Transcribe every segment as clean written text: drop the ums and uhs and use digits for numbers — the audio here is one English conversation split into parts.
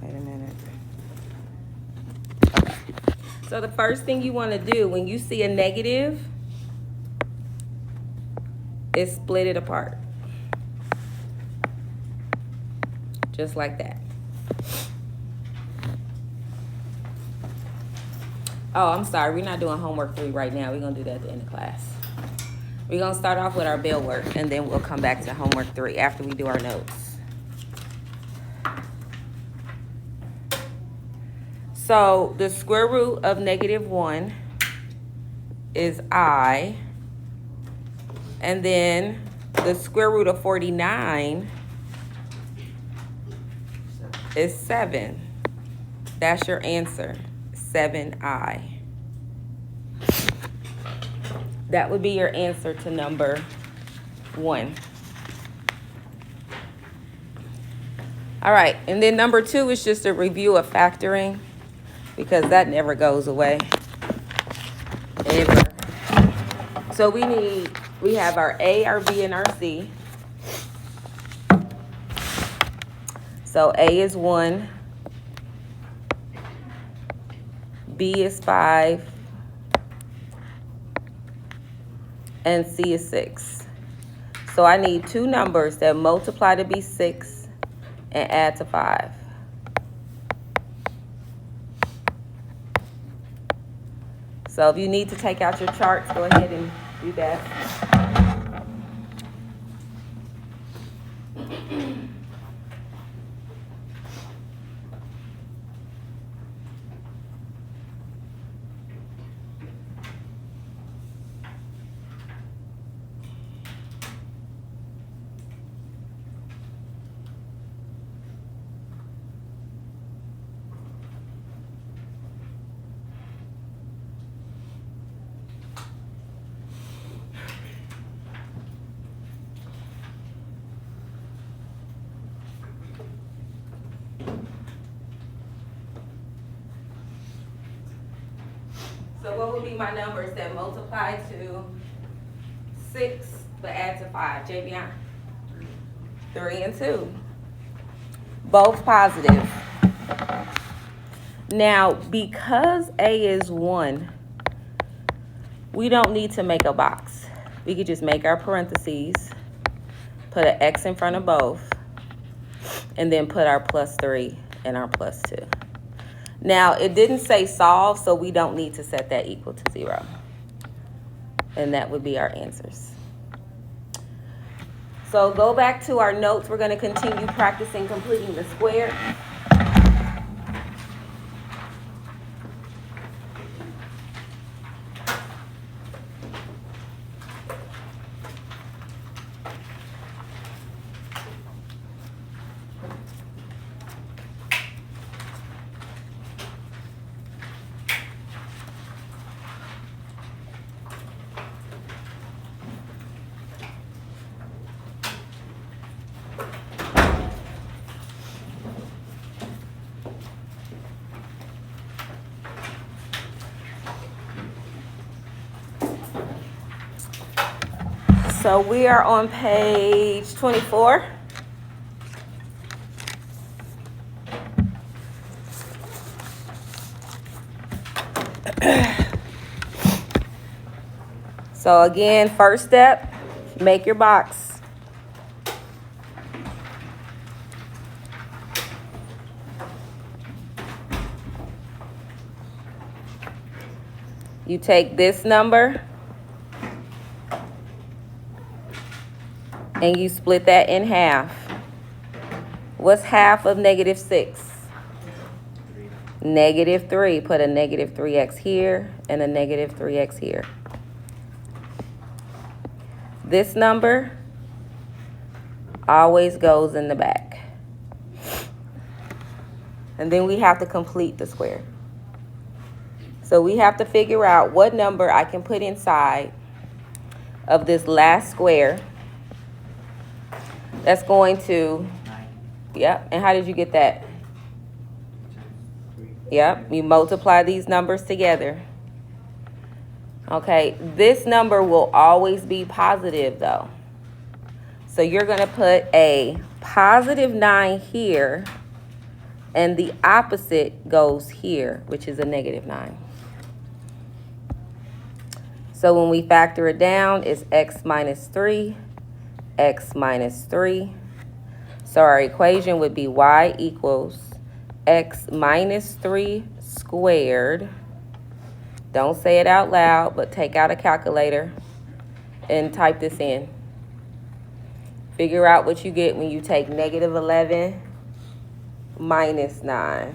Wait a minute. Okay. So the first thing you want to do when you see a negative is split it apart. Just like that. Oh, I'm sorry. We're not doing homework 3 right now. We're going to do that at the end of class. We're going to start off with our bell work, and then we'll come back to homework 3 after we do our notes. So the square root of -1 is I. And then the square root of 49 is 7. That's your answer, 7I. That would be your answer to number 1. All right, and then number 2 is just a review of factoring, because that never goes away, ever. So we have our A, our B, and our C. So A is 1, B is 5, and C is 6. So I need 2 numbers that multiply to be 6 and add to 5. So if you need to take out your charts, go ahead and do that. So what would be my numbers that multiply to 6 but add to 5? Javion? 3 and 2. Both positive. Now, because A is 1, we don't need to make a box. We could just make our parentheses, put an X in front of both, and then put our +3 and our +2. Now, it didn't say solve, so we don't need to set that equal to 0. And that would be our answers. So go back to our notes. We're going to continue practicing completing the square. So we are on page 24. So again, first step, make your box. You take this number and you split that in half. What's half of -6? -3. Put a -3x here and a -3x here. This number always goes in the back. And then we have to complete the square. So we have to figure out what number I can put inside of this last square. That's going to, yep, and how did you get that? Yep, you multiply these numbers together. Okay, this number will always be positive though. So you're going to put a +9 here And the opposite goes here, which is a negative 9. So when we factor it down, it's x minus 3, x minus 3. So our equation would be y equals x minus 3 squared. Don't say it out loud, but take out a calculator and type this in. Figure out what you get when you take negative 11 minus 9.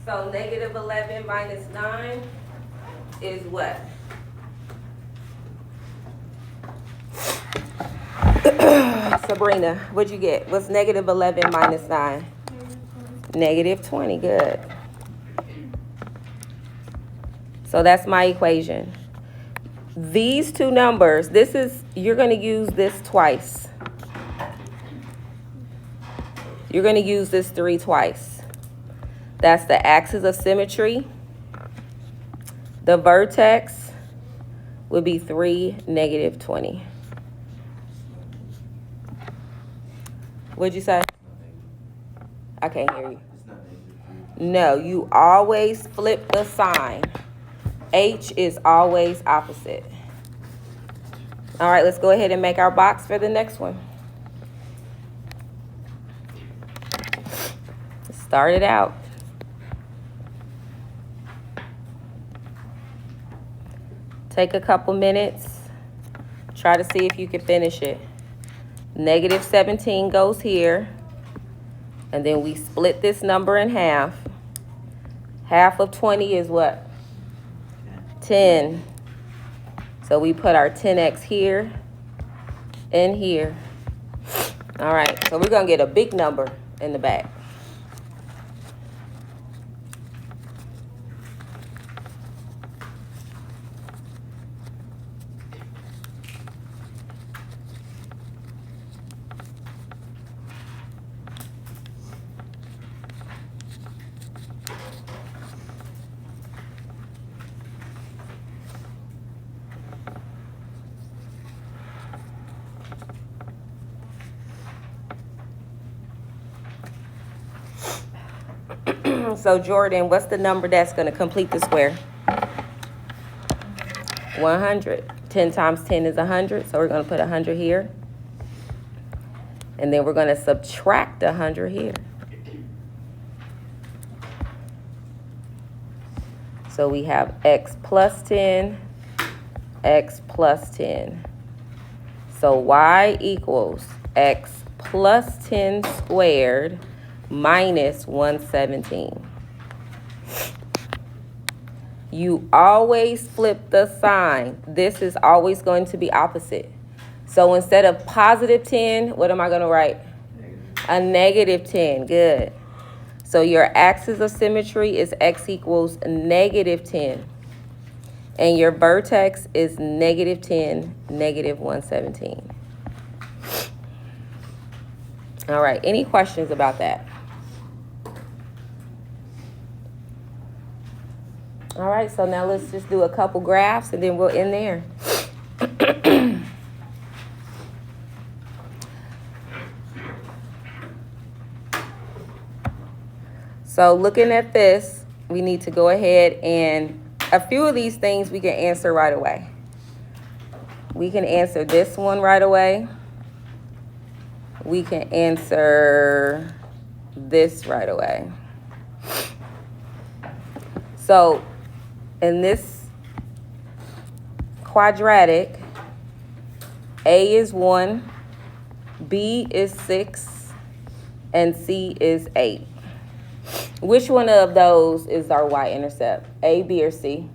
So negative 11 minus 9 is what? Sabrina, what'd you get? What's negative 11 minus 9? Negative 20, good. So that's my equation. These two numbers, you're going to use this twice. You're going to use this 3 twice. That's the axis of symmetry. The vertex would be 3, negative 20. What'd you say? I can't hear you. No, you always flip the sign. H is always opposite. All right, let's go ahead and make our box for the next one. Start it out. Take a couple minutes. Try to see if you can finish it. Negative 17 goes here. And then we split this number in half. Half of 20 is what? 10. So we put our 10x here and here. All right, so we're going to get a big number in the back. So Jordan, what's the number that's going to complete the square? 100. 10 times 10 is 100, so we're going to put 100 here. And then we're going to subtract 100 here. So we have x plus 10, x plus 10. So y equals x plus 10 squared minus 117. You always flip the sign. This is always going to be opposite. So instead of positive 10, what am I going to write? A negative 10. Good. So your axis of symmetry is x equals negative 10. And your vertex is negative 10, negative 117. All right. Any questions about that? All right, so now let's just do a couple graphs and then we'll end there. So looking at this, we need to go ahead and a few of these things we can answer right away. We can answer this one right away. We can answer this right away. So in this quadratic, A is 1, B is 6, and C is 8. Which one of those is our y-intercept? A, B, or C?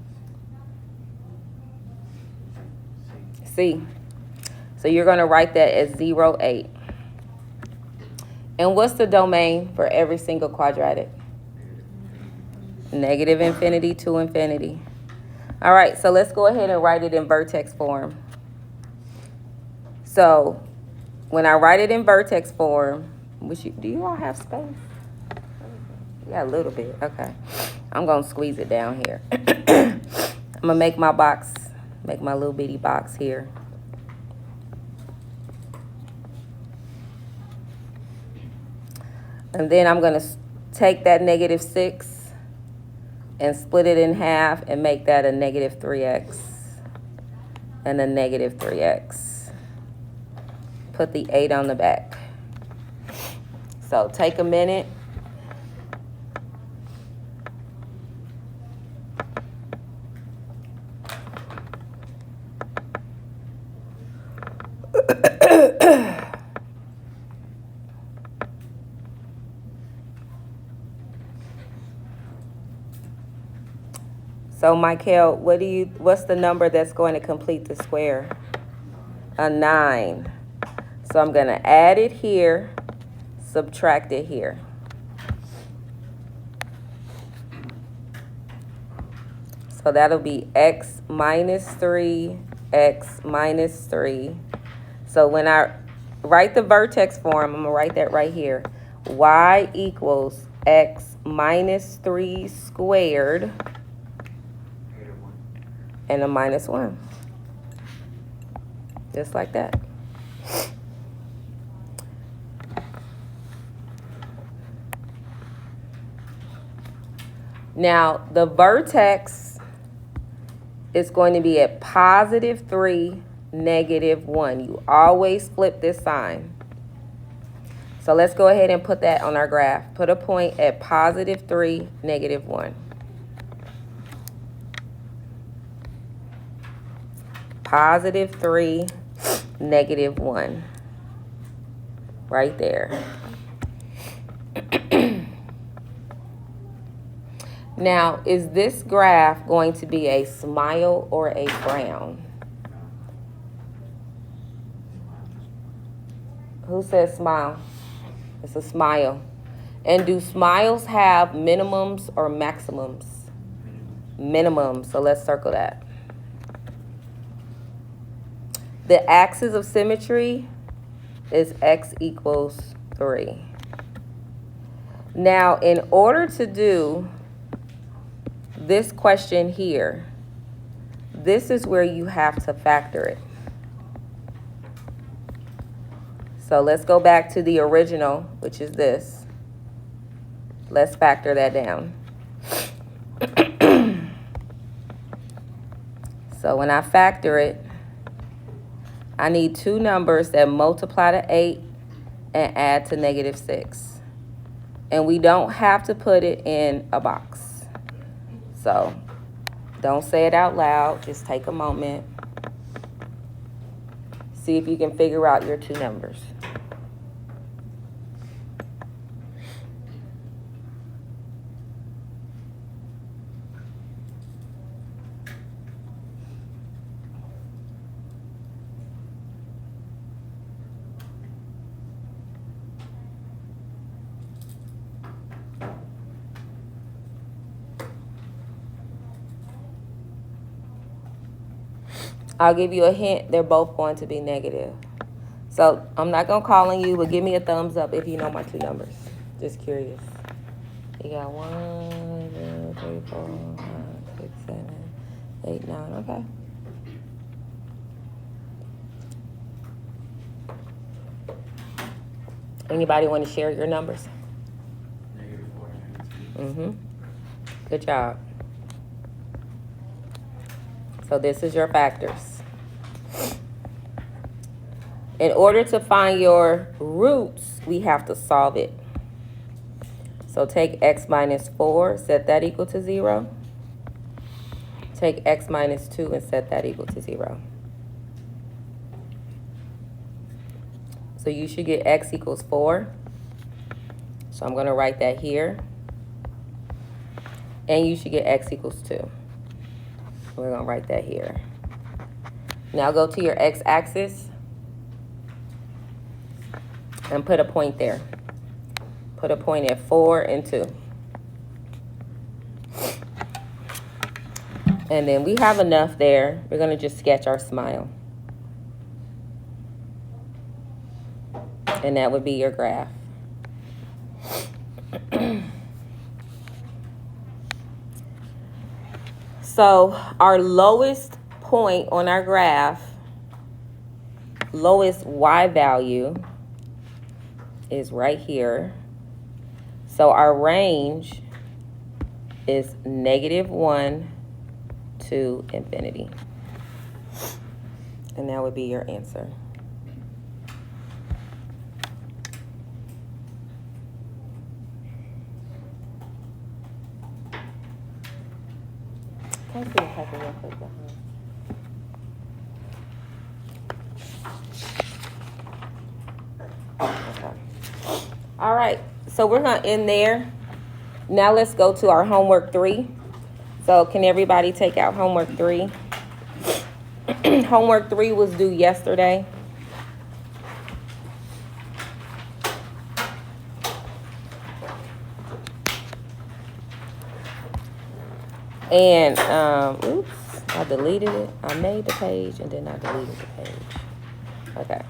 C. So you're going to write that as 0, 8. And what's the domain for every single quadratic? Negative infinity to infinity. All right, so let's go ahead and write it in vertex form. So when I write it in vertex form, do you all have space? Yeah, a little bit. Okay. I'm going to squeeze it down here. I'm going to make my box, make my little bitty box here. And then I'm going to take that negative 6 and split it in half and make that a negative 3x and a negative 3x. Put the 8 on the back. So take a minute. So Michael, what's the number that's going to complete the square? A 9. So I'm going to add it here, subtract it here. So that'll be x minus 3, x minus 3. So when I write the vertex form, I'm going to write that right here. Y equals x minus 3 squared and a minus 1. Just like that. Now, the vertex is going to be at positive 3, negative 1. You always flip this sign. So let's go ahead and put that on our graph. Put a point at positive 3, negative 1. Positive 3, negative 1. Right there. Now, is this graph going to be a smile or a frown? Who says smile? It's a smile. And do smiles have minimums or maximums? Minimums. So let's circle that. The axis of symmetry is x equals 3. Now, in order to do this question here, this is where you have to factor it. So let's go back to the original, which is this. Let's factor that down. So when I factor it, I need two numbers that multiply to 8 and add to negative 6. And we don't have to put it in a box. So don't say it out loud. Just take a moment. See if you can figure out your two numbers. I'll give you a hint. They're both going to be negative. So I'm not going to call on you, but give me a thumbs up if you know my two numbers. Just curious. You got 1, 2, 3, 4, 5, 6, 7, 8, 9. Okay. Anybody want to share your numbers? -4. Good job. So this is your factors. In order to find your roots, we have to solve it. So take x minus 4, set that equal to 0. Take x minus 2 and set that equal to 0. So you should get x equals 4. So I'm going to write that here. And you should get x equals 2. We're going to write that here. Now go to your x-axis and put a point there. Put a point at 4 and 2. And then we have enough there. We're going to just sketch our smile. And that would be your graph. So our lowest point on our graph, lowest Y value, is right here. So our range is -1 to infinity. And that would be your answer. Can I see a paper real quick behind? Okay. All right, so we're going to end there. Now let's go to our homework 3. So can everybody take out homework 3? Homework 3 was due yesterday. And, oops, I deleted it. I made the page and then I deleted the page. Okay.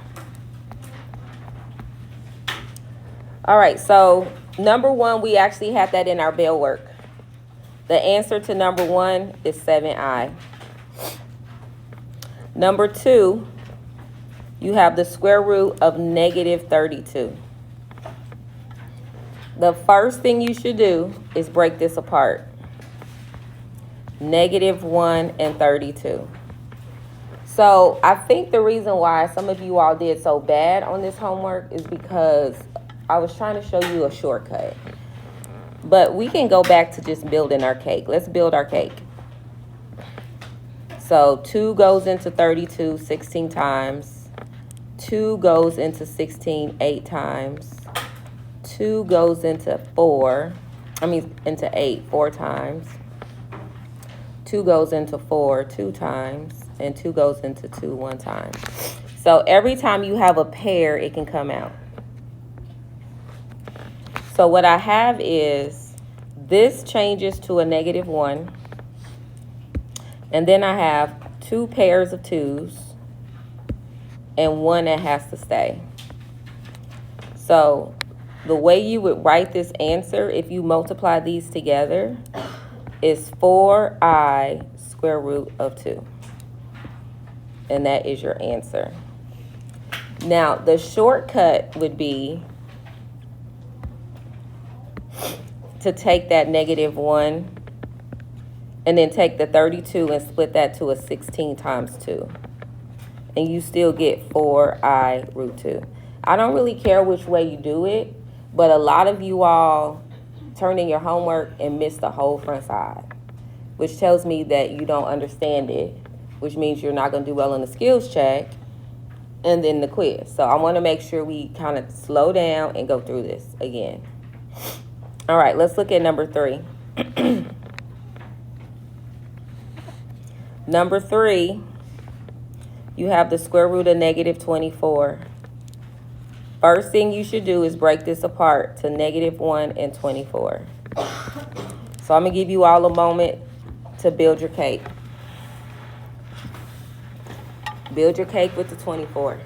All right, so number 1, we actually had that in our bell work. The answer to number 1 is 7i. Number 2, you have the square root of -32. The first thing you should do is break this apart. -1 and 32. So I think the reason why some of you all did so bad on this homework is because I was trying to show you a shortcut. But we can go back to just building our cake. Let's build our cake. So 2 goes into 32 16 times. 2 goes into 16 8 times. 2 goes into 8 4 times. 2 goes into 4 2 times. And 2 goes into 2 1 time. So every time you have a pair, it can come out. So what I have is this changes to a -1. And then I have 2 pairs of 2s and 1 that has to stay. So the way you would write this answer, if you multiply these together, is 4i square root of 2. And that is your answer. Now, the shortcut would be to take that -1 and then take the 32 and split that to a 16 times 2. And you still get 4i root 2. I don't really care which way you do it, but a lot of you all turn in your homework and miss the whole front side, which tells me that you don't understand it, which means you're not going to do well on the skills check and then the quiz. So I want to make sure we kind of slow down and go through this again. All right, let's look at number 3. Number 3, you have the square root of -24. First thing you should do is break this apart to -1 and 24. So I'm going to give you all a moment to build your cake. Build your cake with the 24.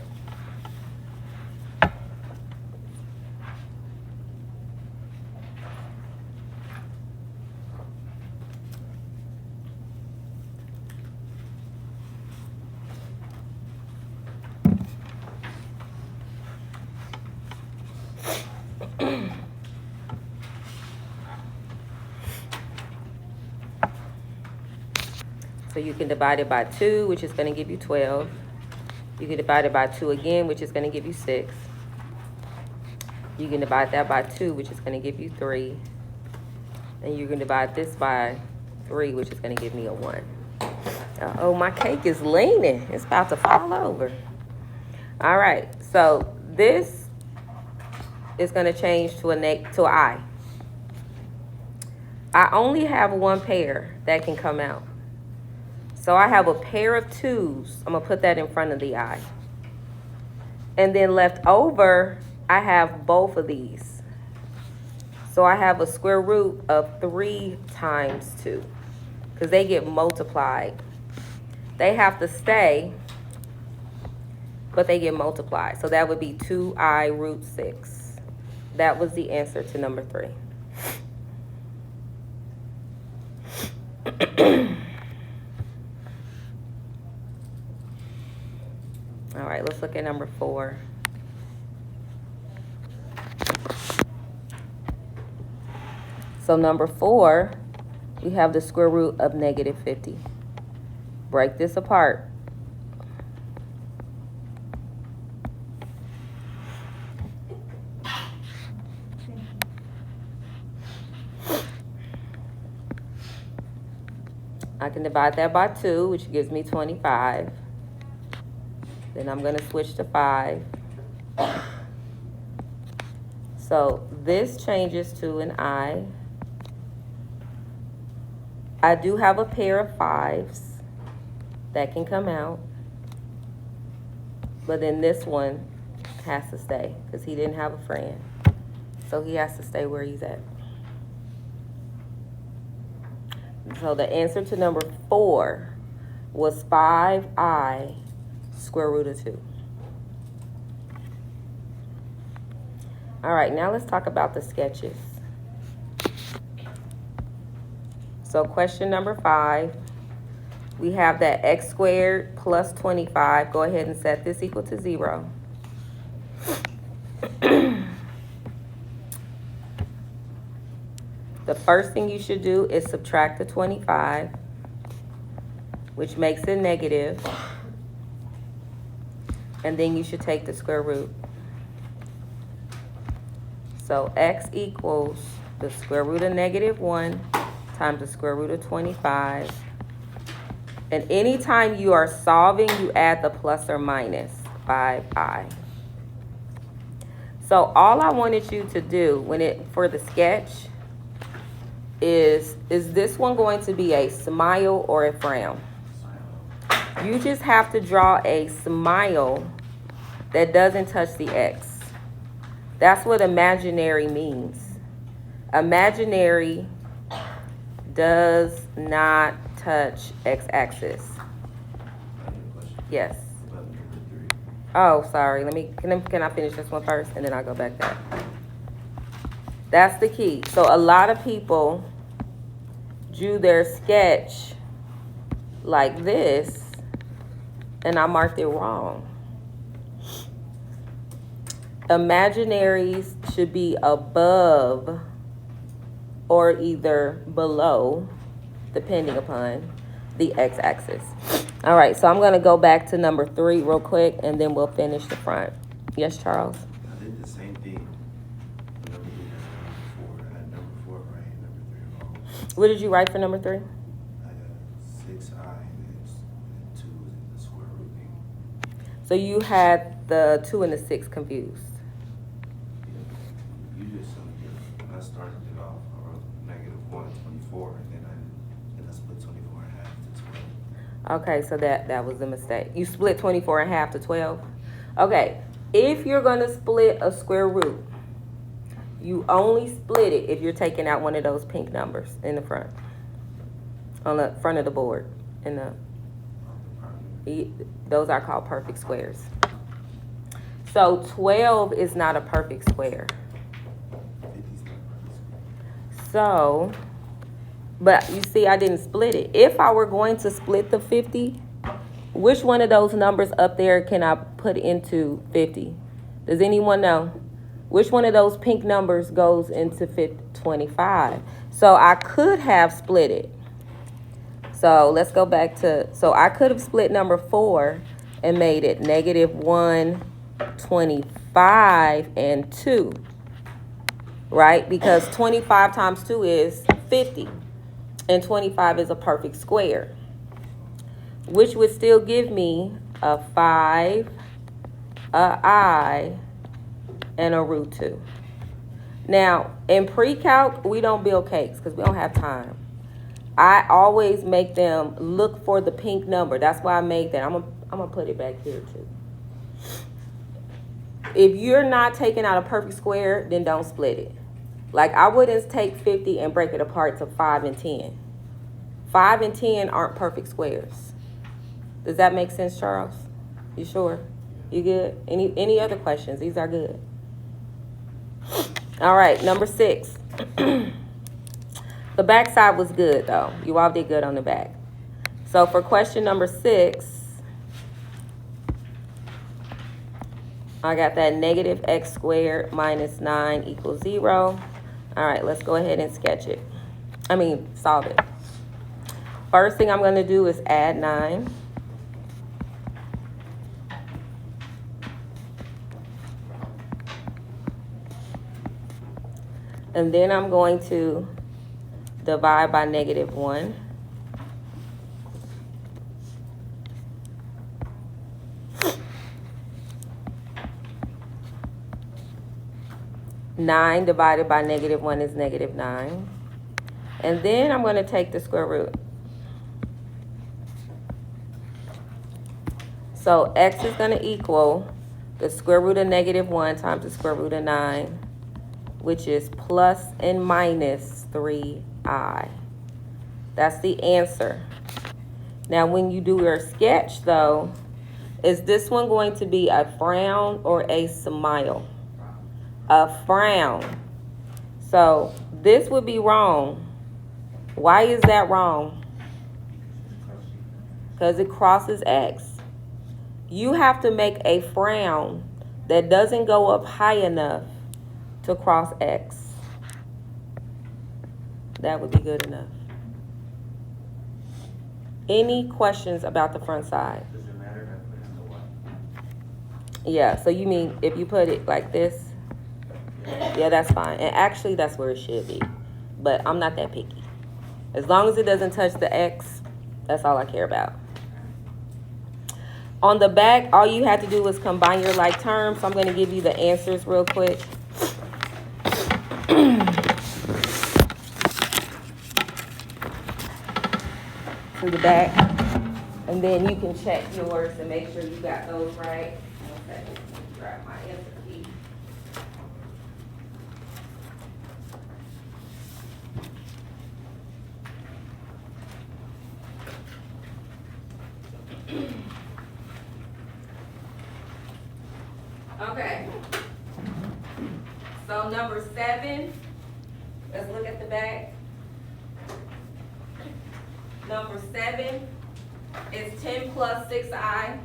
So you can divide it by 2, which is going to give you 12. You can divide it by 2 again, which is going to give you 6. You can divide that by 2, which is going to give you 3. And you can divide this by 3, which is going to give me a 1. Uh-oh, my cake is leaning. It's about to fall over. All right, so this is going to change to an I. I only have 1 pair that can come out. So I have a pair of 2s. I'm going to put that in front of the I. And then left over, I have both of these. So So I have a square root of 3 times 2 because they get multiplied. They have to stay, but they get multiplied. So that would be 2i root 6. That was the answer to number 3. All right, let's look at number 4. So number 4, we have the square root of negative 50. Break this apart. I can divide that by 2, which gives me 25. Then I'm going to switch to 5. So this changes to an I. I do have a pair of 5s that can come out. But then this one has to stay because he didn't have a friend. So he has to stay where he's at. So the answer to number 4 was 5i square root of 2. All right, now let's talk about the sketches. So question number 5, we have that x squared plus 25. Go ahead and set this equal to 0. The first thing you should do is subtract the 25, which makes it negative. And then you should take the square root. So x equals the square root of negative 1 times the square root of 25. And anytime you are solving, you add the plus or minus 5i. So all I wanted you to do for the sketch is this one going to be a smile or a frown? You just have to draw a smile that doesn't touch the x. That's what imaginary means. Imaginary does not touch x-axis. Yes. Oh, sorry. Can I finish this one first and then I'll go back there. That's the key. So a lot of people drew their sketch like this and I marked it wrong. Imaginaries should be above or either below, depending upon the x-axis. All right, so I'm going to go back to number 3 real quick, and then we'll finish the front. Yes, Charles? I did the same thing. Number 4. I had number 4 right, number 3 wrong. What did you write for number 3? I got 6i and 2 in the square root thing. So you had the 2 and the 6 confused. You just when I started it off, I wrote -1, 24, and then I split 24 in half to 12. Okay, so that was a mistake. You split 24 in half to 12? Okay, if you're going to split a square root, you only split it if you're taking out one of those pink numbers in the front. On the front of the board. Those are called perfect squares. So 12 is not a perfect square. So, but you see, I didn't split it. If I were going to split the 50, which one of those numbers up there can I put into 50? Does anyone know? Which one of those pink numbers goes into 25? So I could have split it. So let's go back to, so I could have split number 4 and made it -1, 25, and 2. Right? Because 25 times 2 is 50. And 25 is a perfect square. Which would still give me a 5, a I, and a root 2. Now, in pre-calc, we don't build cakes because we don't have time. I always make them look for the pink number. That's why I made that. I'm gonna put it back here too. If you're not taking out a perfect square, then don't split it. Like, I wouldn't take 50 and break it apart to 5 and 10. 5 and 10 aren't perfect squares. Does that make sense, Charles? You sure? You good? Any other questions? These are good. All right, number 6. The back side was good, though. You all did good on the back. So for question number 6, I got that negative x squared minus 9 equals 0. All right, let's go ahead and sketch it. Solve it. First thing I'm going to do is add 9. And then I'm going to divide by negative 1. Nine divided by negative 1 is negative 9. And then I'm going to take the square root. So x is going to equal the square root of negative 1 times the square root of 9, which is plus and minus 3i. That's the answer. Now, when you do your sketch, though, is this one going to be a frown or a smile? A frown. So this would be wrong. Why is that wrong? Because it crosses x. You have to make a frown that doesn't go up high enough to cross x. That would be good enough. Any questions about the front side? Does it matter if I put in the what? Yeah, so you mean if you put it like this? Yeah, that's fine. And actually, that's where it should be. But I'm not that picky. As long as it doesn't touch the x, that's all I care about. On the back, all you had to do was combine your like terms. So I'm going to give you the answers real quick. To the back. And then you can check yours and make sure you got those right. One second. Grab my answer key. Okay. So number 7, let's look at the back. Number 7 is 10 plus 6i.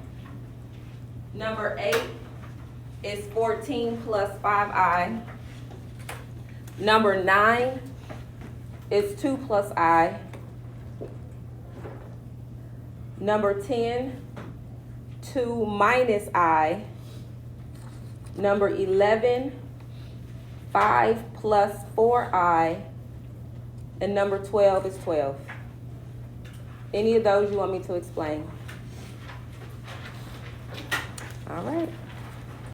Number 8 is 14 plus 5i. Number 9 is 2 plus I. Number 10, 2 minus I. Number 11, 5 plus 4i. And number 12 is 12. Any of those you want me to explain? All right.